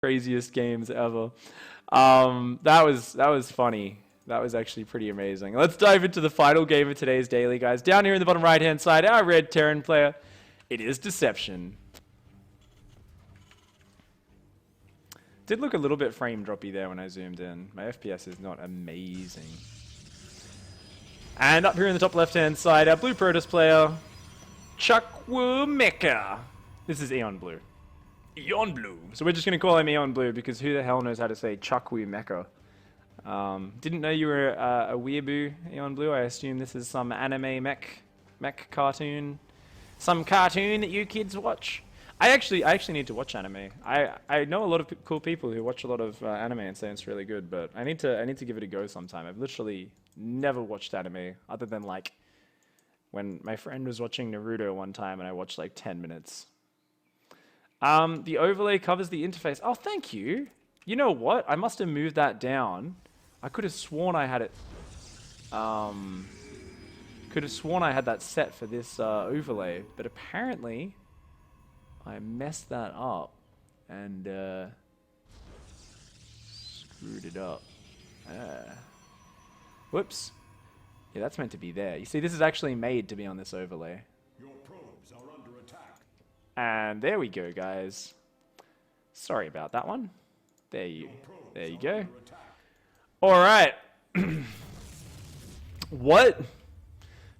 Craziest games ever. That was funny. That was actually pretty amazing. Let's dive into the final game of today's daily, guys. Down here in the bottom right-hand side, our red Terran player. It is Deception. Did look a little bit frame droppy there when I zoomed in. My FPS is not amazing. And up here in the top left-hand side, our blue Protoss player, Chukwumeka. This is Eon Blue. Eon Blue. So we're just going to call him Eon Blue because who the hell knows how to say Chukwumeka? Didn't know you were a weeaboo, Eon Blue. I assume this is some anime mech cartoon. Some cartoon that you kids watch. I actually need to watch anime. I know a lot of cool people who watch a lot of anime and say it's really good, but I need to give it a go sometime. I've literally never watched anime other than like when my friend was watching Naruto one time and I watched like 10 minutes. The overlay covers the interface. Oh, thank you. You know what? I must have moved that down. I could have sworn I had it. Could have sworn I had that set for this overlay, but apparently I messed that up and screwed it up. Whoops. Yeah, that's meant to be there. You see, this is actually made to be on this overlay. Your probes are under attack. And there we go, guys. Sorry about that one. There you go. All right. What?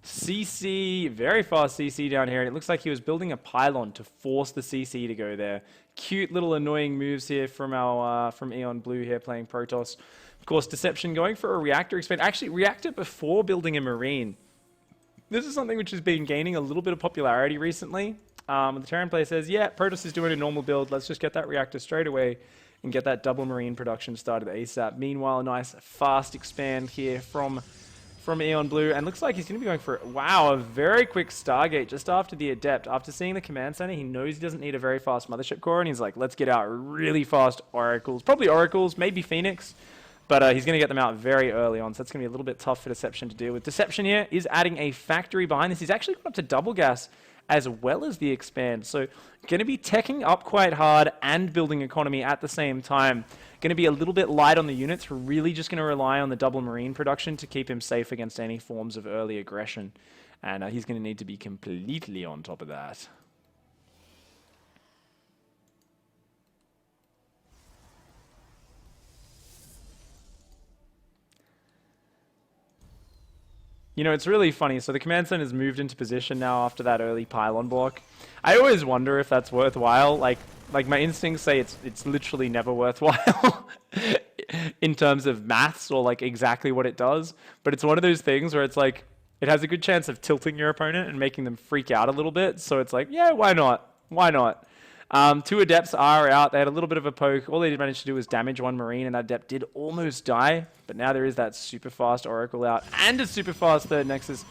CC, very fast CC down here. And it looks like he was building a pylon to force the CC to go there. Cute little annoying moves here from our from Eon Blue here playing Protoss. Of course, Deception going for a reactor expand. Actually, reactor before building a Marine. This is something which has been gaining a little bit of popularity recently. The Terran player says, yeah, Protoss is doing a normal build. Let's just get that reactor straight away and get that double Marine production started ASAP. Meanwhile, a nice fast expand here from Eon Blue. And looks like he's going to be going for, wow, a very quick Stargate just after the Adept. After seeing the command center, he knows he doesn't need a very fast Mothership core. And he's like, let's get out really fast Oracles. Probably Oracles, maybe Phoenix. But he's going to get them out very early on, so that's going to be a little bit tough for Deception to deal with. Deception here is adding a factory behind this. He's actually gone up to double gas as well as the expand. So going to be teching up quite hard and building economy at the same time. Going to be a little bit light on the units. We're really just going to rely on the double Marine production to keep him safe against any forms of early aggression. And he's going to need to be completely on top of that. You know, it's really funny. So the command center's moved into position now after that early pylon block. I always wonder if that's worthwhile. Like my instincts say it's literally never worthwhile in terms of maths or like exactly what it does. But it's one of those things where it's like it has a good chance of tilting your opponent and making them freak out a little bit. So it's like, yeah, why not? Why not? Two Adepts are out. They had a little bit of a poke. All they did manage to do was damage one Marine, and that Adept did almost die. But now there is that super fast Oracle out and a super fast third Nexus.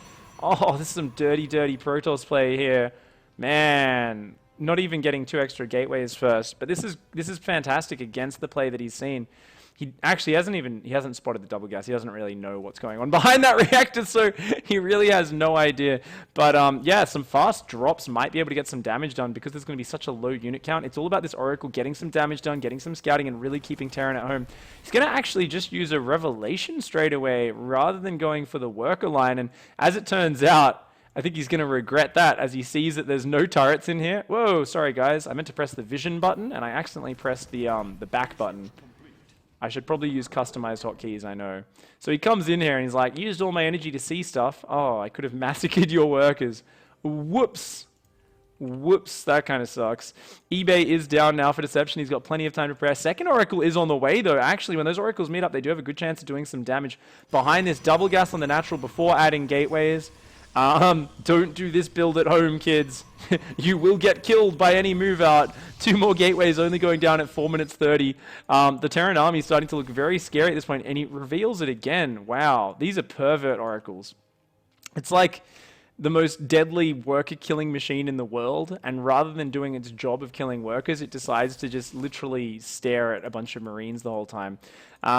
Oh, this is some dirty, dirty Protoss play here. Man, not even getting 2 extra gateways first. But this is fantastic against the play that he's seen. He actually hasn't spotted the double gas. He doesn't really know what's going on behind that reactor, so he really has no idea. But yeah, some fast drops might be able to get some damage done because there's going to be such a low unit count. It's all about this Oracle getting some damage done, getting some scouting, and really keeping Terran at home. He's going to actually just use a Revelation straight away rather than going for the worker line. And as it turns out, I think he's going to regret that as he sees that there's no turrets in here. Whoa, sorry guys. I meant to press the vision button, and I accidentally pressed the back button. I should probably use customized hotkeys, I know. So he comes in here and he's like, used all my energy to see stuff. Oh, I could have massacred your workers. Whoops. Whoops, that kind of sucks. eBay is down now for Deception. He's got plenty of time to press. Second Oracle is on the way, though. Actually, when those Oracles meet up, they do have a good chance of doing some damage behind this double gas on the natural before adding gateways. Don't do this build at home, kids. You will get killed by any move out. 2 more gateways only going down at 4 minutes 30. The Terran army is starting to look very scary at this point, and he reveals it again. Wow, these are pervert oracles. It's like the most deadly worker killing machine in the world, and rather than doing its job of killing workers, it decides to just literally stare at a bunch of Marines the whole time.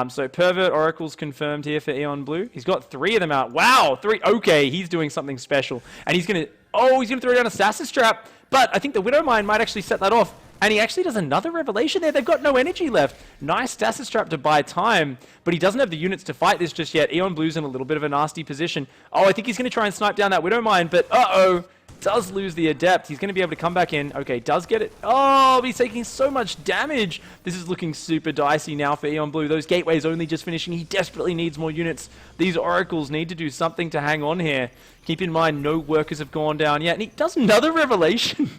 So pervert oracles confirmed here for Eon Blue. He's got 3 of them out. Wow, 3. Okay, he's doing something special, and he's gonna throw down a Assassin's Trap. But I think the Widowmine might actually set that off. And he actually does another revelation there. They've got no energy left. Nice stasis trap to buy time, but he doesn't have the units to fight this just yet. Eon Blue's in a little bit of a nasty position. Oh, I think he's going to try and snipe down that Widowmine, but uh-oh. Does lose the Adept. He's going to be able to come back in. Okay, does get it. Oh, he's taking so much damage. This is looking super dicey now for Eon Blue. Those gateways only just finishing. He desperately needs more units. These Oracles need to do something to hang on here. Keep in mind, no workers have gone down yet. And he does another revelation.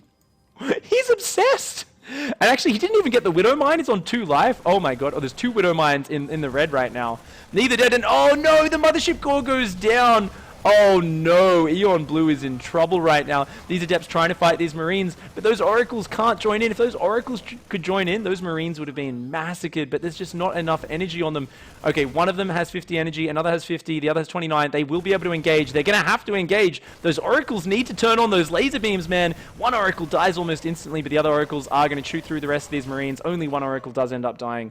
He's obsessed. And actually, he didn't even get the Widow Mine. He's on 2 life. Oh my god. Oh, there's 2 Widow Mines in the red right now. Neither dead. And oh no, the Mothership Core goes down. Oh no, Eon Blue is in trouble right now. These Adepts trying to fight these Marines, but those Oracles can't join in. If those Oracles could join in, those Marines would have been massacred, but there's just not enough energy on them. Okay, one of them has 50 energy, another has 50, the other has 29. They will be able to engage. They're going to have to engage. Those Oracles need to turn on those laser beams, man. One Oracle dies almost instantly, but the other Oracles are going to shoot through the rest of these Marines. Only one Oracle does end up dying.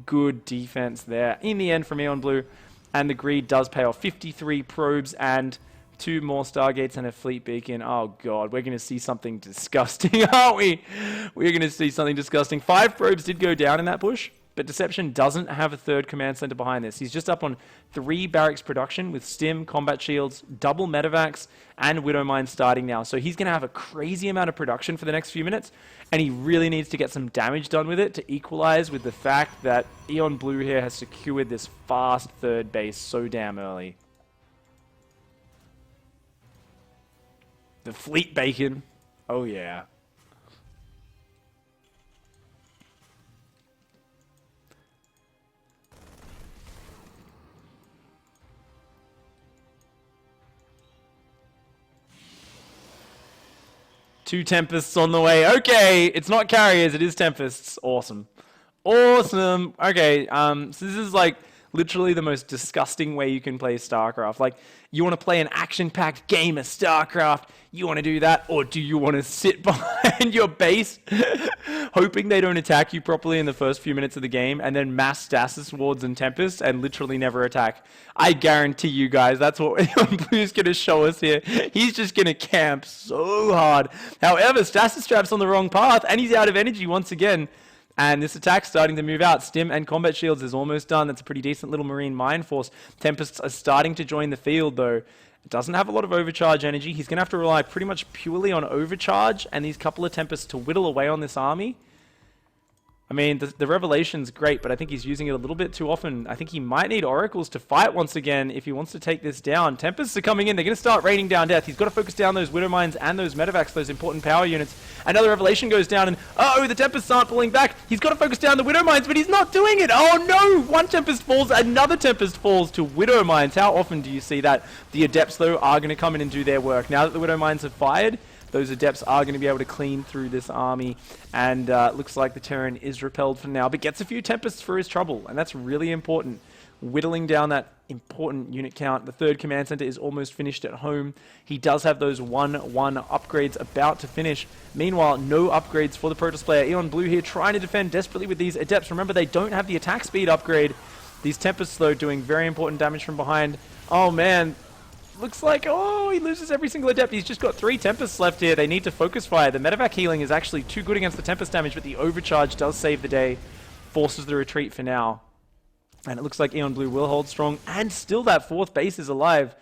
Good defense there in the end from Eon Blue. And the greed does pay off. 53 probes and 2 more Stargates and a fleet beacon. Oh god, we're going to see something disgusting, aren't we? We're going to see something disgusting. 5 probes did go down in that push, but Deception doesn't have a 3rd command center behind this. He's just up on 3 barracks production with stim, combat shields, double medevacs, and Widowmine starting now. So he's going to have a crazy amount of production for the next few minutes, and he really needs to get some damage done with it to equalize with the fact that Eon Blue here has secured this fast 3rd base so damn early. The fleet bacon. Oh yeah. Two Tempests on the way. Okay, it's not carriers, it is Tempests. Awesome. Awesome. Okay, so this is like literally the most disgusting way you can play StarCraft. Like, you want to play an action-packed game of StarCraft, you want to do that, or do you want to sit behind your base, hoping they don't attack you properly in the first few minutes of the game, and then mass Stasis Wards and Tempests, and literally never attack? I guarantee you guys, that's what Eon Blue's going to show us here. He's just going to camp so hard. However, Stasis Trap's on the wrong path, and he's out of energy once again. And this attack's starting to move out. Stim and combat shields is almost done. That's a pretty decent little Marine mine force. Tempests are starting to join the field, though. It doesn't have a lot of overcharge energy. He's going to have to rely pretty much purely on overcharge and these couple of Tempests to whittle away on this army. I mean, the Revelation's great, but I think he's using it a little bit too often. I think he might need Oracles to fight once again if he wants to take this down. Tempests are coming in. They're going to start raining down death. He's got to focus down those Widow Mines and those Medevacs, those important power units. Another Revelation goes down, and uh-oh, the Tempests aren't pulling back. He's got to focus down the Widow Mines, but he's not doing it. Oh no! One Tempest falls, another Tempest falls to Widow Mines. How often do you see that? The Adepts, though, are going to come in and do their work. Now that the Widow Mines have fired, those Adepts are going to be able to clean through this army, and looks like the Terran is repelled for now, but gets a few Tempests for his trouble, and that's really important. Whittling down that important unit count. The 3rd command center is almost finished at home. He does have those 1-1 upgrades about to finish. Meanwhile, no upgrades for the Protoss player. Eon Blue here trying to defend desperately with these Adepts. Remember, they don't have the attack speed upgrade. These Tempests, though, doing very important damage from behind. Oh, man. Looks like, oh, he loses every single Adept. He's just got 3 Tempests left here. They need to focus fire. The Medevac healing is actually too good against the Tempest damage, but the overcharge does save the day. Forces the retreat for now. And it looks like Eon Blue will hold strong, and still that 4th base is alive.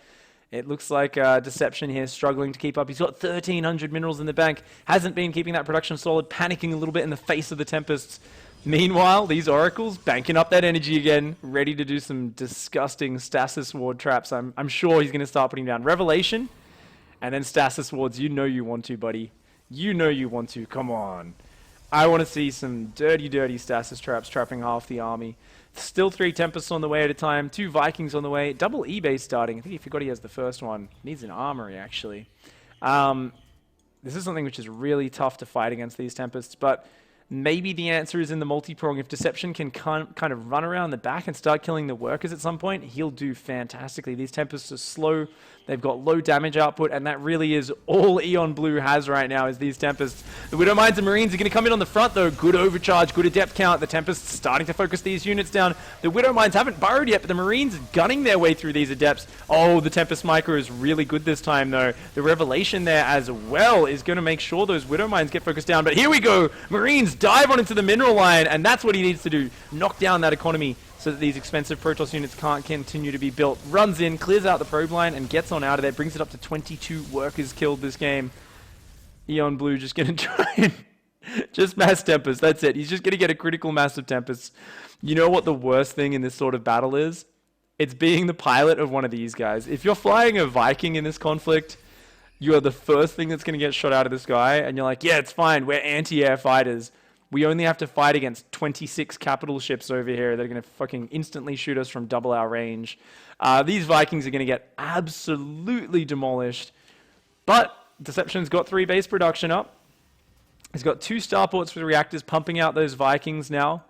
It looks like Deception here struggling to keep up. He's got 1,300 minerals in the bank. Hasn't been keeping that production solid, panicking a little bit in the face of the Tempests. Meanwhile, these Oracles banking up that energy again, ready to do some disgusting Stasis Ward traps. I'm sure he's going to start putting down Revelation, and then Stasis Wards. You know you want to, buddy. You know you want to. Come on. I want to see some dirty, dirty Stasis traps trapping half the army. Still 3 Tempests on the way at a time. 2 Vikings on the way. Double E-base starting. I think he forgot he has the first one. Needs an armory, actually. This is something which is really tough to fight against these Tempests, but maybe the answer is in the multi-prong. If Deception can kind of run around the back and start killing the workers at some point, he'll do fantastically. These Tempests are slow. They've got low damage output, and that really is all Eon Blue has right now is these Tempests. The Widow Mines and Marines are going to come in on the front, though. Good overcharge, good adept count. The Tempests starting to focus these units down. The Widow Mines haven't burrowed yet, but the Marines are gunning their way through these adepts. Oh, the Tempest Micro is really good this time, though. The Revelation there as well is going to make sure those Widow Mines get focused down. But here we go. Marines dive on into the mineral line, and that's what he needs to do. Knock down that economy so that these expensive Protoss units can't continue to be built. Runs in, clears out the probe line, and gets on out of there. Brings it up to 22 workers killed this game. Eon Blue just going to try and just mass Tempests. That's it. He's just going to get a critical mass of Tempests. You know what the worst thing in this sort of battle is? It's being the pilot of one of these guys. If you're flying a Viking in this conflict, you are the first thing that's going to get shot out of the sky, and you're like, yeah, it's fine. We're anti-air fighters. We only have to fight against 26 capital ships over here that are going to fucking instantly shoot us from double our range. These Vikings are going to get absolutely demolished. But Deception's got 3 base production up. He's got 2 starports with reactors pumping out those Vikings now.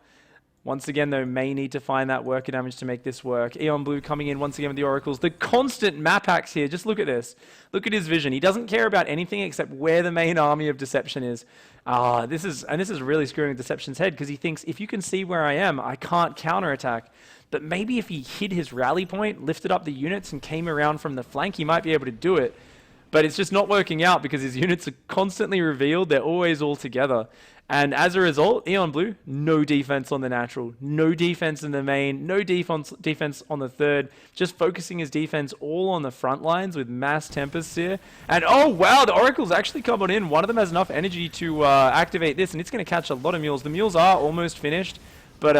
Once again, though, may need to find that worker damage to make this work. Eon Blue coming in once again with the Oracles. The constant map hacks here. Just look at this. Look at his vision. He doesn't care about anything except where the main army of Deception is. This is really screwing with Deception's head, because he thinks, if you can see where I am, I can't counterattack. But maybe if he hid his rally point, lifted up the units, and came around from the flank, he might be able to do it. But it's just not working out because his units are constantly revealed. They're always all together. And as a result, Eon Blue, no defense on the natural, no defense in the main, no defense on the third, just focusing his defense all on the front lines with mass Tempests here. And oh wow, the Oracles actually come on in. One of them has enough energy to activate this, and it's going to catch a lot of mules. The mules are almost finished. But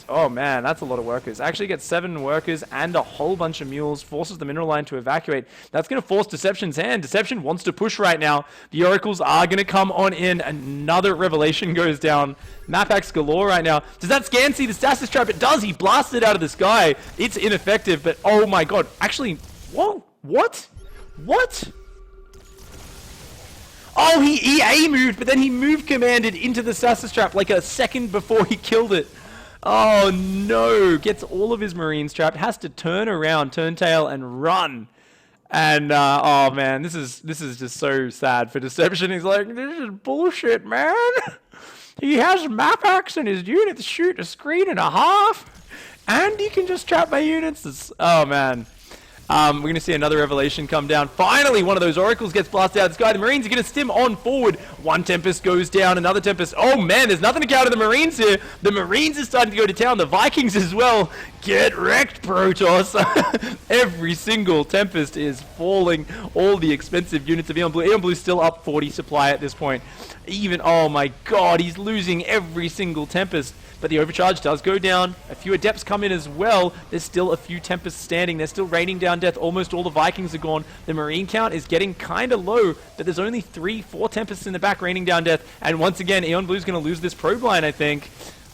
oh man, that's a lot of workers. Actually gets 7 workers and a whole bunch of mules, forces the mineral line to evacuate. That's going to force Deception's hand. Deception wants to push right now. The Oracles are going to come on in. Another Revelation goes down. Map hacks galore right now. Does that scan see the stasis trap? It does. He blasted out of the sky. It's ineffective, but oh my god. Actually, whoa, what? What? Oh, he EA moved, but then he move commanded into the stasis trap like a second before he killed it. Oh no, gets all of his Marines trapped, has to turn around, turn tail, and run. And oh man, this is just so sad for Deception. He's like, this is bullshit, man. He has map hacks and his units shoot a screen and a half, and he can just trap my units. Oh man. We're going to see another Revelation come down. Finally, one of those Oracles gets blasted out of the sky. The Marines are going to stim on forward. One Tempest goes down, another Tempest. Oh man, there's nothing to counter the Marines here. The Marines are starting to go to town. The Vikings as well. Get wrecked, Protoss. Every single Tempest is falling. All the expensive units of Eon Blue. Eon Blue's still up 40 supply at this point. Even, oh my god, he's losing every single Tempest. But the overcharge does go down. A few adepts come in as well. There's still a few Tempests standing. They're still raining down death. Almost all the Vikings are gone. The Marine count is getting kind of low, but there's only 3-4 Tempests in the back raining down death. And once again, Eon Blue's going to lose this probe line, I think.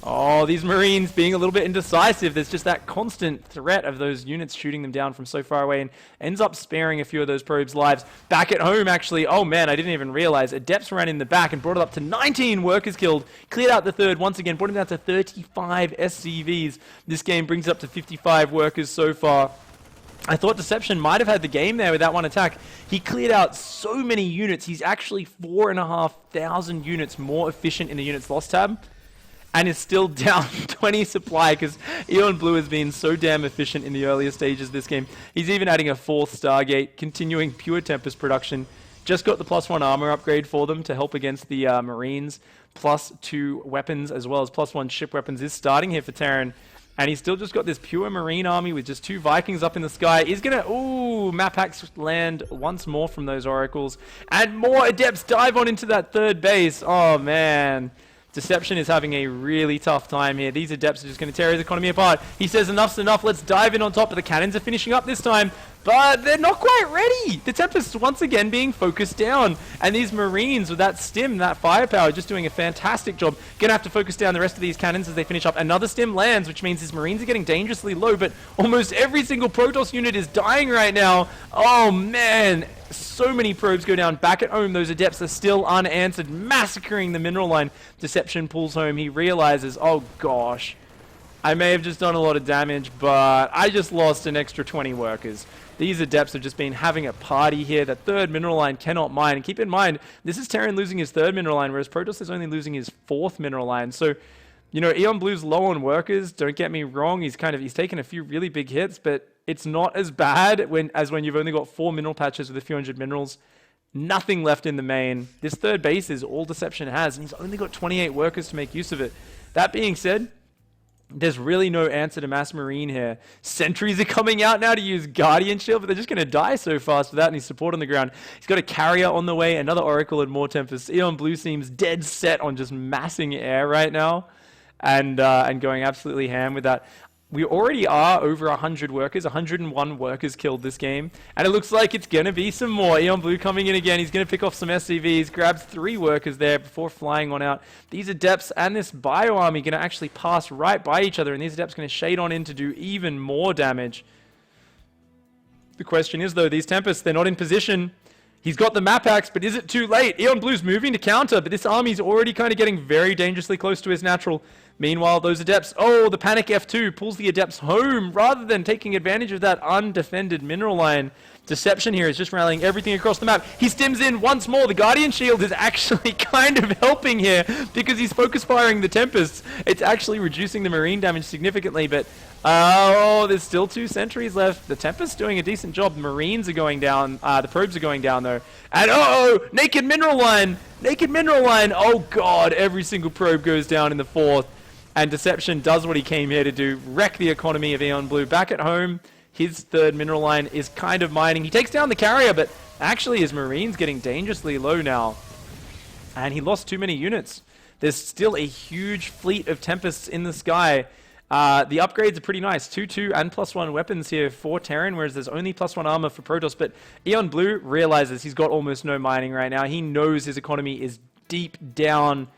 Oh, these Marines being a little bit indecisive. There's just that constant threat of those units shooting them down from so far away, and ends up sparing a few of those probes' lives. Back at home, actually, oh man, I didn't even realize. Adepts ran in the back and brought it up to 19 workers killed. Cleared out the third once again, brought him down to 35 SCVs. This game brings it up to 55 workers so far. I thought Deception might have had the game there with that one attack. He cleared out so many units. He's actually 4,500 units more efficient in the units lost tab, and is still down 20 supply because Eon Blue has been so damn efficient in the earlier stages of this game. He's even adding a 4th Stargate, continuing pure Tempest production. Just got the +1 armor upgrade for them to help against the Marines. +2 weapons as well as +1 ship weapons is starting here for Terran. And he's still just got this pure Marine army with just 2 Vikings up in the sky. He's going to, ooh, map hacks land once more from those Oracles. And more Adepts dive on into that 3rd base. Oh, man. Deception is having a really tough time here. These Adepts are just going to tear his economy apart. He says enough's enough. Let's dive in on top. But the cannons are finishing up this time. But they're not quite ready. The Tempests once again being focused down. And these Marines with that stim, that firepower, just doing a fantastic job. Going to have to focus down the rest of these cannons as they finish up. Another stim lands, which means his Marines are getting dangerously low. But almost every single Protoss unit is dying right now. Oh, man. So many probes go down. Back at home, those Adepts are still unanswered, massacring the mineral line. Deception pulls home. He realizes, oh gosh, I may have just done a lot of damage, but I just lost an extra 20 workers. These Adepts have just been having a party here. The third mineral line cannot mine. And keep in mind, this is Terran losing his third mineral line, whereas Protoss is only losing his fourth mineral line. So, you know, Eon Blue's low on workers. Don't get me wrong. He's taken a few really big hits, but it's not as bad as when you've only got 4 mineral patches with a few hundred minerals. Nothing left in the main. This third base is all Deception has, and he's only got 28 workers to make use of it. That being said, there's really no answer to Mass Marine here. Sentries are coming out now to use Guardian Shield, but they're just going to die so fast without any support on the ground. He's got a carrier on the way, another Oracle and more Tempest. Eon Blue seems dead set on just massing air right now and going absolutely ham with that. We already are over 100 workers, 101 workers killed this game. And it looks like it's going to be some more. Eon Blue coming in again. He's going to pick off some SCVs, grabs 3 workers there before flying on out. These Adepts and this Bio Army going to actually pass right by each other. And these Adepts going to shade on in to do even more damage. The question is, though, these Tempests, they're not in position. He's got the map axe, but is it too late? Eon Blue's moving to counter, but this army's already kind of getting very dangerously close to his natural. Meanwhile, those Adepts, oh, the panic F2 pulls the Adepts home rather than taking advantage of that undefended mineral line. Deception here is just rallying everything across the map. He stims in once more. The Guardian Shield is actually kind of helping here because he's focus firing the Tempests. It's actually reducing the Marine damage significantly, but oh, there's still 2 sentries left. The Tempest's doing a decent job. The Marines are going down. The probes are going down, though. And uh-oh, naked mineral line. Naked mineral line. Oh, God, every single probe goes down in the 4th. And Deception does what he came here to do, wreck the economy of Eon Blue. Back at home, his third mineral line is kind of mining. He takes down the carrier, but actually his Marine's getting dangerously low now. And he lost too many units. There's still a huge fleet of Tempests in the sky. The upgrades are pretty nice. 2/2 and +1 weapons here for Terran, whereas there's only +1 armor for Protoss. But Eon Blue realizes he's got almost no mining right now. He knows his economy is deep down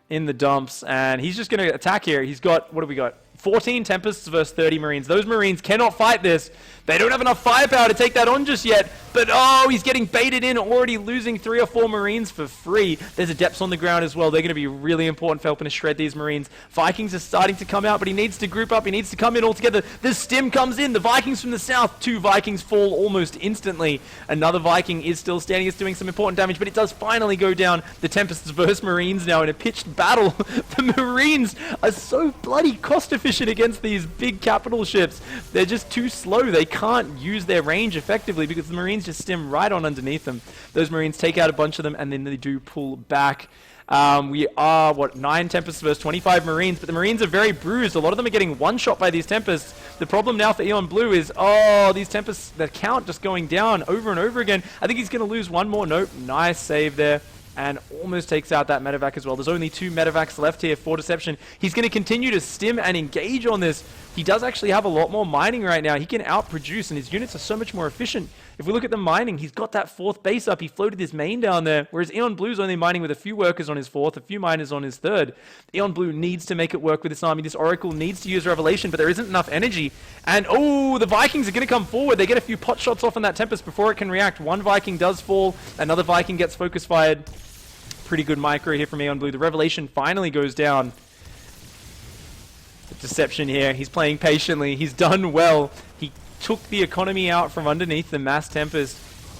in the dumps, and he's just going to attack here. He's got, what have we got? 14 Tempests versus 30 Marines. Those Marines cannot fight this. They don't have enough firepower to take that on just yet. But oh, he's getting baited in, already losing 3 or 4 Marines for free. There's Adepts on the ground as well. They're going to be really important for helping to shred these Marines. Vikings are starting to come out, but he needs to group up. He needs to come in all together. The stim comes in. The Vikings from the south. 2 Vikings fall almost instantly. Another Viking is still standing. It's doing some important damage, but it does finally go down. The Tempests versus Marines now in a pitched battle. The Marines are so bloody cost efficient against these big capital ships. They're just too slow. They can't use their range effectively because the Marines just stim right on underneath them. Those Marines take out a bunch of them and then they do pull back. We are, 9 Tempests versus 25 Marines, but the Marines are very bruised. A lot of them are getting one-shot by these Tempests. The problem now for Eon Blue is, oh, these Tempests, the count just going down over and over again. I think he's going to lose one more. Nope, nice save there. And almost takes out that medevac as well. There's only 2 medevacs left here for Deception. He's going to continue to stim and engage on this. He does actually have a lot more mining right now. He can outproduce, and his units are so much more efficient. If we look at the mining, he's got that 4th base up. He floated his main down there, whereas Eon Blue's only mining with a few workers on his 4th, a few miners on his 3rd. Eon Blue needs to make it work with this army. This Oracle needs to use Revelation, but there isn't enough energy. And, oh, the Vikings are going to come forward. They get a few pot shots off on that Tempest before it can react. One Viking does fall. Another Viking gets focus fired. Pretty good micro here from Eon Blue. The Revelation finally goes down. The Deception here. He's playing patiently. He's done well. He took the economy out from underneath the Mass Tempest.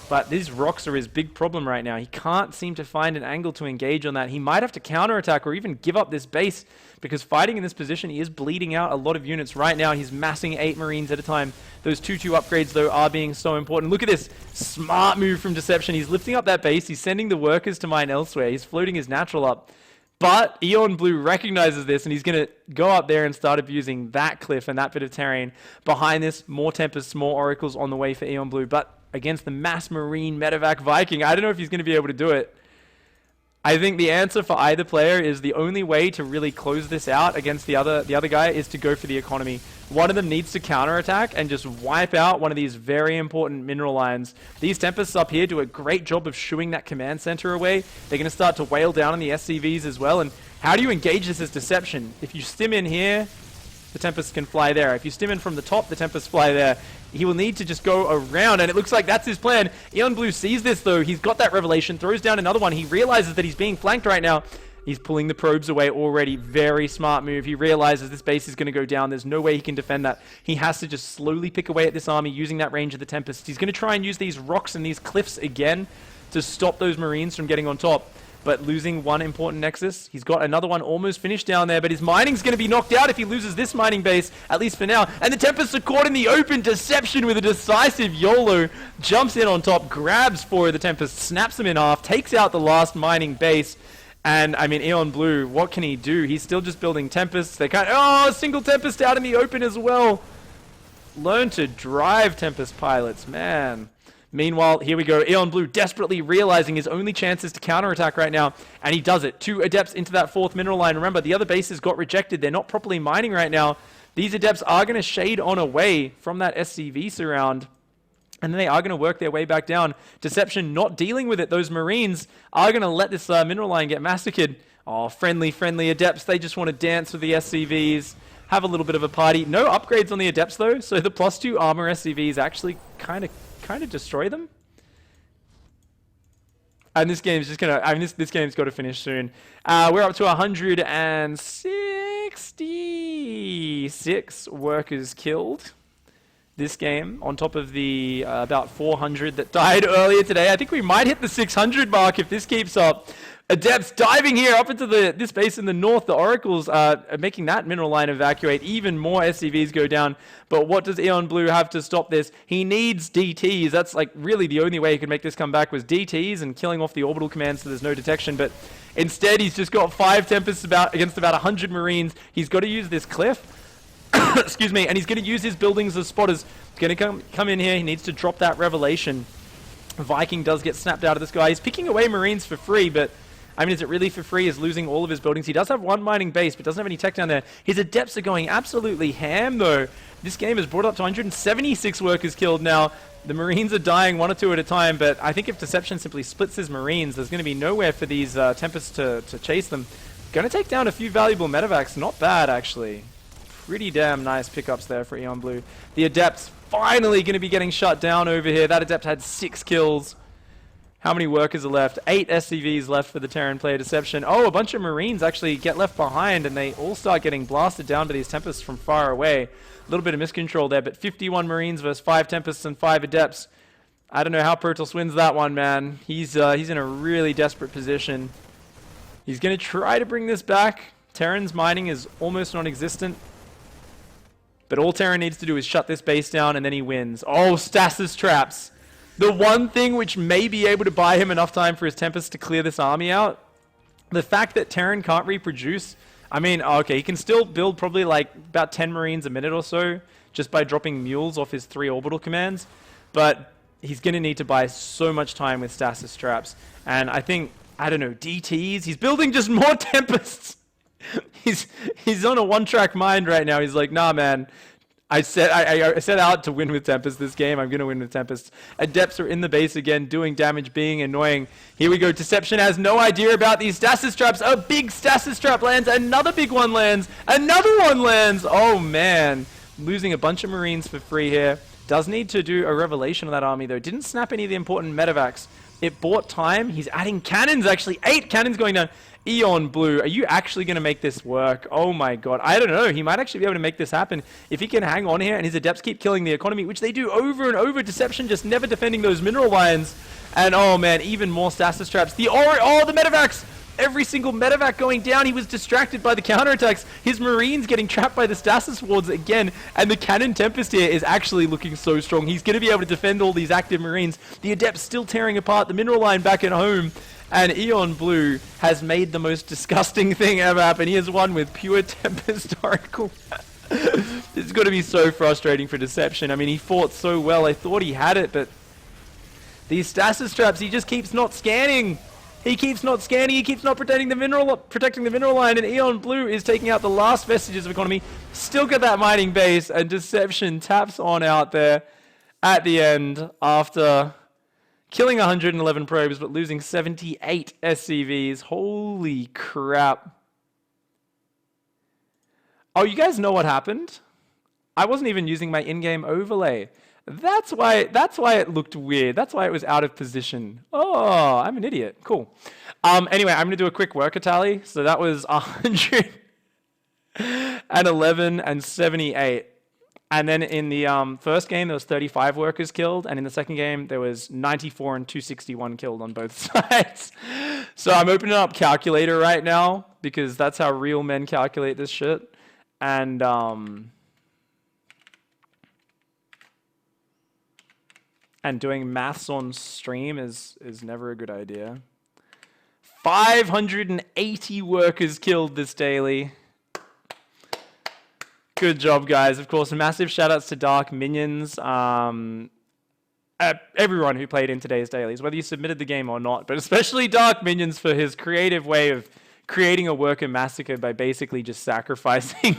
But these rocks are his big problem right now. He can't seem to find an angle to engage on that. He might have to counterattack or even give up this base because fighting in this position, he is bleeding out a lot of units. Right now, he's massing 8 Marines at a time. Those 2/2 upgrades, though, are being so important. Look at this smart move from Deception. He's lifting up that base. He's sending the workers to mine elsewhere. He's floating his natural up. But Eon Blue recognizes this, and he's going to go up there and start abusing that cliff and that bit of terrain. Behind this, more Tempests, more Oracles on the way for Eon Blue. But against the Mass Marine Medevac Viking, I don't know if he's going to be able to do it. I think the answer for either player is the only way to really close this out against the other guy is to go for the economy. One of them needs to counterattack and just wipe out one of these very important mineral lines. These Tempests up here do a great job of shooing that command center away. They're going to start to whale down on the SCVs as well. And how do you engage this as Deception? If you stim in here, the Tempests can fly there. If you stim in from the top, the Tempests fly there. He will need to just go around, and it looks like that's his plan. Eon Blue sees this, though. He's got that Revelation, throws down another one. He realizes that he's being flanked right now. He's pulling the probes away already. Very smart move. He realizes this base is going to go down. There's no way he can defend that. He has to just slowly pick away at this army using that range of the Tempest. He's going to try and use these rocks and these cliffs again to stop those Marines from getting on top. But losing one important nexus. He's got another one almost finished down there, but his mining's going to be knocked out if he loses this mining base, at least for now. And the Tempests are caught in the open. Deception with a decisive YOLO. Jumps in on top, grabs 4 of the Tempests, snaps them in half, takes out the last mining base. And, I mean, Eon Blue, what can he do? He's still just building Tempests. They can't... Oh, single Tempest out in the open as well. Learn to drive, Tempest pilots, man. Meanwhile, here we go. Eon Blue desperately realizing his only chance is to counterattack right now. And he does it. 2 Adepts into that 4th mineral line. Remember, the other bases got rejected. They're not properly mining right now. These Adepts are going to shade on away from that SCV surround. And then they are going to work their way back down. Deception not dealing with it. Those Marines are going to let this mineral line get massacred. Oh, friendly Adepts. They just want to dance with the SCVs. Have a little bit of a party. No upgrades on the Adepts, though. So the +2 armor SCVs actually kind of destroy them. And this game's just going to... I mean, this game's got to finish soon. We're up to 166 workers killed. This game, on top of the about 400 that died earlier today. I think we might hit the 600 mark if this keeps up. Adepts diving here up into this base in the north. The Oracles are making that mineral line evacuate. Even more SCVs go down. But what does Eon Blue have to stop this? He needs DTs. That's like really the only way he could make this come back was DTs and killing off the orbital commands so there's no detection. But instead, he's just got 5 Tempests against about 100 Marines. He's got to use this cliff. Excuse me, and he's going to use his buildings as spotters. He's going to come in here. He needs to drop that revelation. Viking does get snapped out of this guy. He's picking away Marines for free, but I mean, is it really for free? He's losing all of his buildings. He does have 1 mining base, but doesn't have any tech down there. His Adepts are going absolutely ham, though. This game has brought up to 176 workers killed now. The Marines are dying 1 or 2 at a time, but I think if Deception simply splits his Marines, there's going to be nowhere for these Tempests to chase them. Going to take down a few valuable medevacs. Not bad, actually. Pretty damn nice pickups there for Eon Blue. The Adepts finally going to be getting shut down over here. That Adept had 6 kills. How many workers are left? 8 SCVs left for the Terran player Deception. Oh, a bunch of Marines actually get left behind, and they all start getting blasted down to these Tempests from far away. A little bit of miscontrol there, but 51 Marines versus 5 Tempests and 5 Adepts. I don't know how Protoss wins that one, man. He's in a really desperate position. He's going to try to bring this back. Terran's mining is almost non-existent. But all Terran needs to do is shut this base down, and then he wins. Oh, Stasis traps. The one thing which may be able to buy him enough time for his Tempest to clear this army out. The fact that Terran can't reproduce. I mean, okay, he can still build probably like about 10 Marines a minute or so, just by dropping mules off his 3 orbital commands. But he's going to need to buy so much time with Stasis traps. And I think, I don't know, DTs. He's building just more Tempests. He's on a one-track mind right now. He's like, nah, man. I set out to win with Tempest this game. I'm going to win with Tempest. Adepts are in the base again, doing damage, being annoying. Here we go. Deception has no idea about these Stasis traps. A big Stasis trap lands. Another big one lands. Another one lands. Oh, man. Losing a bunch of Marines for free here. Does need to do a revelation on that army, though. Didn't snap any of the important medevacs. It bought time. He's adding cannons, actually. 8 cannons going down. Eon Blue, are you actually going to make this work? Oh my god. I don't know. He might actually be able to make this happen if he can hang on here and his Adepts keep killing the economy, which they do over and over. Deception just never defending those mineral lines. And oh man, even more Stasis traps. The medevacs! Every single medevac going down. He was distracted by the counterattacks. His Marines getting trapped by the Stasis wards again. And the Cannon Tempest here is actually looking so strong. He's going to be able to defend all these active Marines. The Adepts still tearing apart the mineral line back at home. And Eon Blue has made the most disgusting thing ever happen. He has won with pure Tempest Oracle. It's got to be so frustrating for Deception. I mean, he fought so well. I thought he had it, but these Stasis traps, he just keeps not scanning. He keeps not scanning. He keeps not protecting the mineral line. And Eon Blue is taking out the last vestiges of economy. Still got that mining base, and Deception taps on out there at the end after killing 111 probes, but losing 78 SCVs. Holy crap. Oh, you guys know what happened? I wasn't even using my in-game overlay. That's why it looked weird. That's why it was out of position. Oh, I'm an idiot. Cool. Anyway, I'm gonna do a quick worker tally. So that was 111 and 78. And then in the first game, there was 35 workers killed, and in the second game, there was 94 and 261 killed on both sides. So I'm opening up calculator right now because that's how real men calculate this shit. And doing maths on stream is never a good idea. 580 workers killed this daily. Good job, guys. Of course, massive shout-outs to Dark Minions, everyone who played in today's dailies, whether you submitted the game or not, but especially Dark Minions for his creative way of creating a worker massacre by basically just sacrificing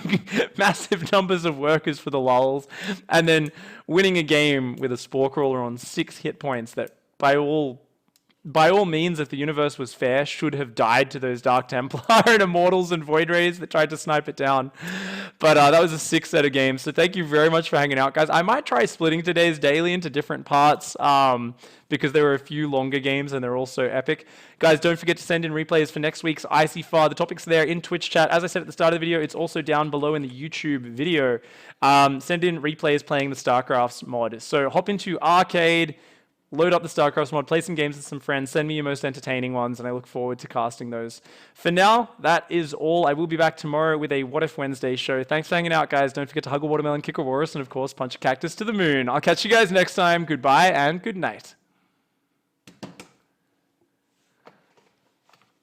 massive numbers of workers for the lulz, and then winning a game with a spore crawler on 6 hit points that, by all means, if the universe was fair, should have died to those Dark Templar and Immortals and Void Rays that tried to snipe it down. But that was a 6 set of games, so thank you very much for hanging out, guys. I might try splitting today's daily into different parts because there were a few longer games and they're also epic. Guys, don't forget to send in replays for next week's ICYFAR. The topic's there in Twitch chat. As I said at the start of the video, it's also down below in the YouTube video. Send in replays playing the StarCrafts mod. So hop into Arcade, load up the StarCrafts mod, play some games with some friends, send me your most entertaining ones, and I look forward to casting those. For now, that is all. I will be back tomorrow with a What If Wednesday show. Thanks for hanging out, guys. Don't forget to hug a watermelon, kick a walrus, and of course, punch a cactus to the moon. I'll catch you guys next time. Goodbye and good night.